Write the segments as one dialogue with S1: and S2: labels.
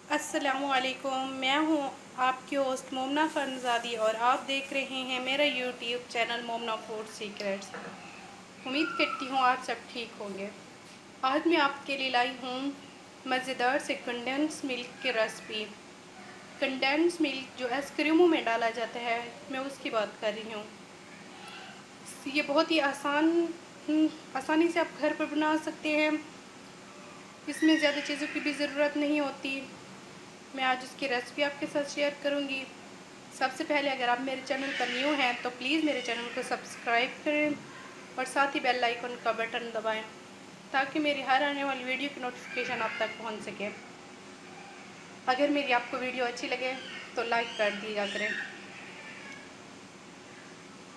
S1: अस्सलामुअलैकुम, मैं हूँ आपकी होस्ट मोमना फरजादी और आप देख रहे हैं मेरा यूट्यूब चैनल मोमना फूड सीक्रेट्स। उम्मीद करती हूँ आप सब ठीक होंगे। आज मैं आपके लिए लाई हूँ मज़ेदार से कंडेंस मिल्क की रेसिपी। कंडेंस मिल्क जो आइसक्रीमों में डाला जाता है, मैं उसकी बात कर रही हूँ। ये बहुत ही आसानी से आप घर पर बना सकते हैं। इसमें ज़्यादा चीज़ों की भी ज़रूरत नहीं होती। मैं आज उसकी रेसिपी आपके साथ शेयर करूंगी। सबसे पहले अगर आप मेरे चैनल पर न्यू हैं तो प्लीज़ मेरे चैनल को सब्सक्राइब करें और साथ ही बेल आइकन का बटन दबाएं ताकि मेरी हर आने वाली वीडियो की नोटिफिकेशन आप तक पहुंच सके। अगर मेरी आपको वीडियो अच्छी लगे तो लाइक कर दिया करें।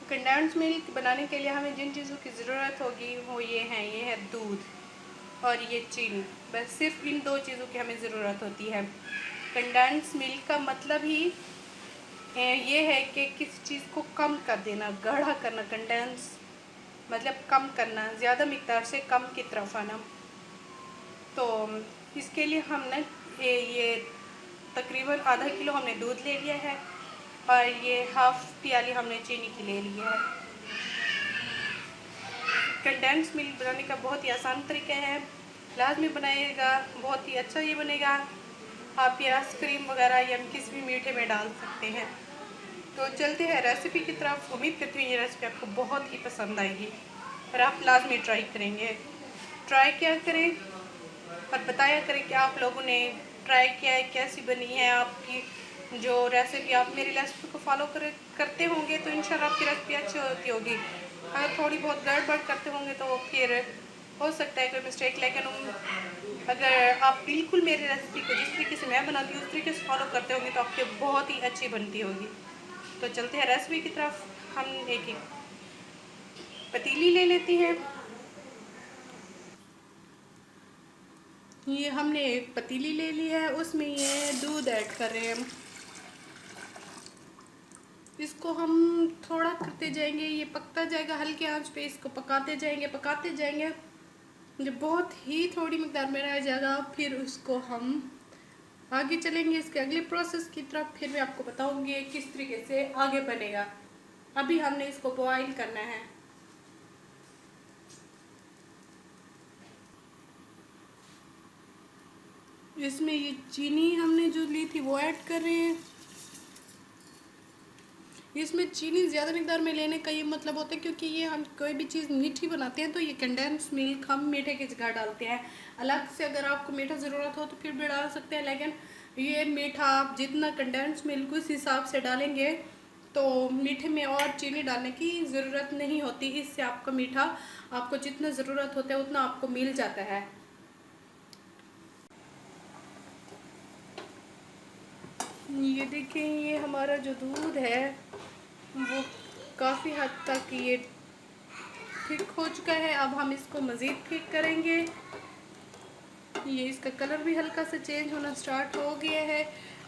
S1: कंडेंस मिल्क बनाने के लिए हमें जिन चीज़ों की ज़रूरत होगी वो ये है दूध और ये चीनी। बस सिर्फ इन दो चीज़ों की हमें ज़रूरत होती है। कंडेंस मिल्क का मतलब ही ये है कि किसी चीज़ को कम कर देना, गाढ़ा करना। कंडेंस मतलब कम करना, ज़्यादा मिकदार से कम की तरफ आना। तो इसके लिए हमने ये तकरीबन आधा किलो हमने दूध ले लिया है और ये हाफ प्याली हमने चीनी की ले लिया है। कंडेंस मिल्क बनाने का बहुत ही आसान तरीका है, लाजमी बनाइएगा, बहुत ही अच्छा ये बनेगा। आप ये आइसक्रीम वगैरह या किसी भी मीठे में डाल सकते हैं। तो चलते हैं रेसिपी की तरफ। उम्मीद करती हूँ ये रेसिपी आपको बहुत ही पसंद आएगी और आप लाजमी ट्राई करेंगे। ट्राई क्या करें और बताया करें कि आप लोगों ने ट्राई किया है, कैसी बनी है आपकी जो रेसिपी। आप मेरी रेसिपी को फॉलो करते होंगे तो इंशाल्लाह आपकी रेसिपी अच्छी होती होगी। अगर थोड़ी बहुत गड़बड़ करते होंगे तो फिर हो सकता है कोई मिस्टेक, लेकिन अगर आप बिल्कुल मेरी रेसिपी को जिस तरीके से मैं बनाती हूँ उस तरीके से फॉलो करते होंगे तो आपकी बहुत ही अच्छी बनती होगी। तो चलते हैं रेसिपी की तरफ। हम एक पतीली ले लेते हैं। ये हमने एक पतीली ले ली है, उसमें ये दूध ऐड कर रहे हैं। इसको हम थोड़ा करते जाएंगे, ये पकता जाएगा हल्के आंच पे। इसको पकाते जाएंगे जब बहुत ही थोड़ी मिकदार में रह जाएगा फिर उसको हम आगे चलेंगे इसके अगले प्रोसेस की तरफ। फिर मैं आपको बताऊंगी किस तरीके से आगे बनेगा। अभी हमने इसको बॉईल करना है। इसमें ये चीनी हमने जो ली थी वो ऐड कर रहे हैं। इसमें चीनी ज़्यादा मिकदार में लेने का ये मतलब होता है क्योंकि ये हम कोई भी चीज़ मीठी बनाते हैं तो ये कंडेंस मिल्क हम मीठे की जगह डालते हैं। अलग से अगर आपको मीठा ज़रूरत हो तो फिर भी डाल सकते हैं, लेकिन ये मीठा आप जितना कंडेंस मिल्क उस हिसाब से डालेंगे तो मीठे में और चीनी डालने की ज़रूरत नहीं होती। इससे आपका मीठा आपको जितना ज़रूरत होता है उतना आपको मिल जाता है। ये देखें, ये हमारा जो दूध है वो काफ़ी हद तक ये थिक हो चुका है। अब हम इसको मज़ीद थिक करेंगे। ये इसका कलर भी हल्का सा चेंज होना स्टार्ट हो गया है।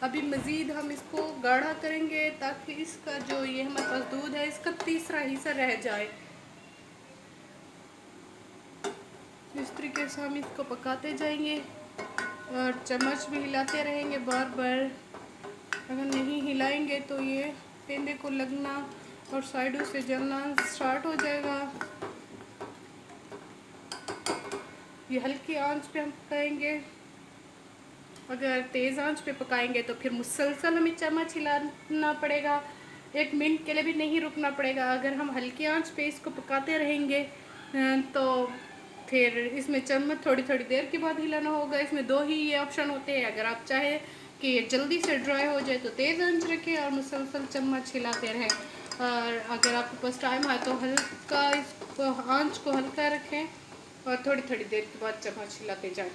S1: अभी मज़ीद हम इसको गाढ़ा करेंगे ताकि इसका जो ये हमारे पास दूध है इसका तीसरा हिस्सा रह जाए। इस तरीके से हम इसको पकाते जाएंगे और चम्मच भी हिलाते रहेंगे बार बार। अगर नहीं हिलाएंगे तो ये पेंदे को लगना और साइडों से जलना स्टार्ट हो जाएगा। ये हल्की आंच पे हम पकाएंगे। अगर तेज़ आंच पे पकाएंगे तो फिर मुसलसल हमें चम्मच हिलाना पड़ेगा, 1 मिनट के लिए भी नहीं रुकना पड़ेगा। अगर हम हल्की आंच पे इसको पकाते रहेंगे तो फिर इसमें चम्मच थोड़ी थोड़ी देर के बाद हिलाना होगा। इसमें दो ही ये ऑप्शन होते हैं। अगर आप चाहे कि ये जल्दी से ड्राई हो जाए तो तेज़ आंच रखें और मुसलसल चम्मच हिलाते रहें, और अगर आपके पास टाइम है तो हल्का इसको आंच को हल्का रखें और थोड़ी थोड़ी देर के बाद चम्मच हिलाते जाएं।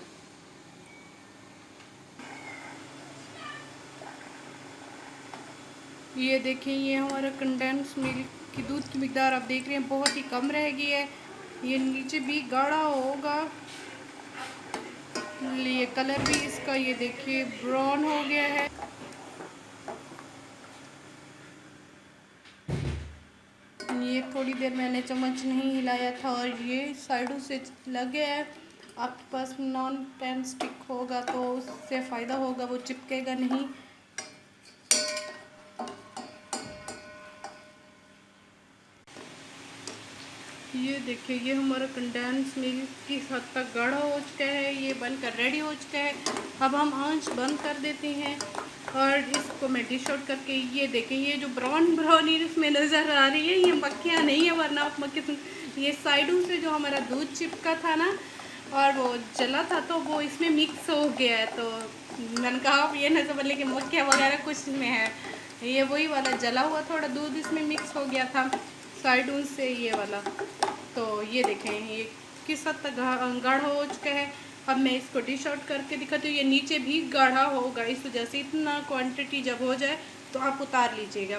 S1: ये देखें, ये हमारा कंडेंस मिल्क की दूध की मिकदार आप देख रहे हैं बहुत ही कम रह गई है। ये नीचे भी गाढ़ा होगा। ये कलर भी इसका ये देखिए ब्राउन हो गया है। ये थोड़ी देर मैंने चम्मच नहीं हिलाया था और ये साइडों से लग गया है। आपके पास नॉन पेन स्टिक होगा तो उससे फ़ायदा होगा, वो चिपकेगा नहीं। ये देखिए, ये हमारा कंडेंस मिल्क किस हद तक गाढ़ा हो चुका है, ये बनकर रेडी हो चुका है। अब हम आंच बंद कर देते हैं और इसको मैं डिश आउट करके, ये देखें, ये जो ब्राउन ब्राउन इसमें नज़र आ रही है, ये मक्खियाँ नहीं है, वरना आप मक्खी, ये साइडों से जो हमारा दूध चिपका था ना और वो जला था तो वो इसमें मिक्स हो गया है। तो मैंने कहा आप ये ना समझ लें कि मक्खियाँ वगैरह कुछ में है, ये वही वाला जला हुआ थोड़ा दूध इसमें मिक्स हो गया था साइडों से, ये वाला। तो ये देखें, ये किस हद तक गाढ़ा हो चुका है। अब मैं इसको डिश आउट करके दिखाती हूँ। ये नीचे भी गाढ़ा होगा, इस वजह से इतना क्वांटिटी जब हो जाए तो आप उतार लीजिएगा।